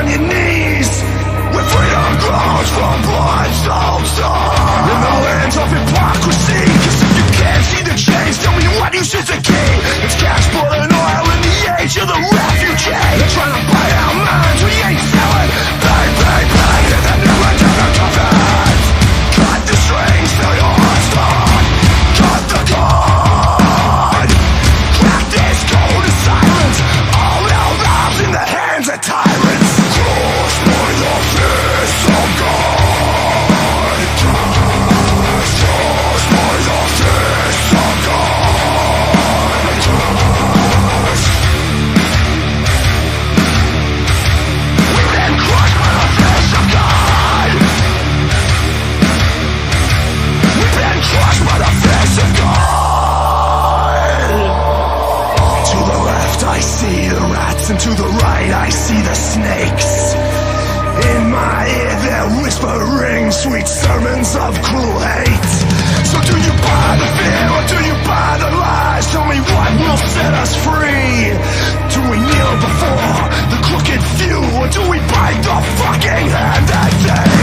on your knees, where freedom grows from blood's altar. In the lands of hypocrisy, cause if you can't see the change, tell me what use is the key. It's cash, blood, and oil in the age of the refugee. They're trying to buy our minds, we ain't selling. Pay, pay, pay, and then never get the covenant. Cut the strings till your heart's torn. Cut the cord. Crack this code of silence. All our lives in the hands of tyrants. Crossed by the fist of God. Crossed by the fist of God. We've been crushed by the fist of God. We've been crushed by the fist of God. To the left I see the rats, and to the right I see the snakes. In my ear they're whispering sweet sermons of cruel hate. So do you buy the fear or do you buy the lies? Tell me what will set us free. Do we kneel before the crooked few, or do we bite the fucking hand that they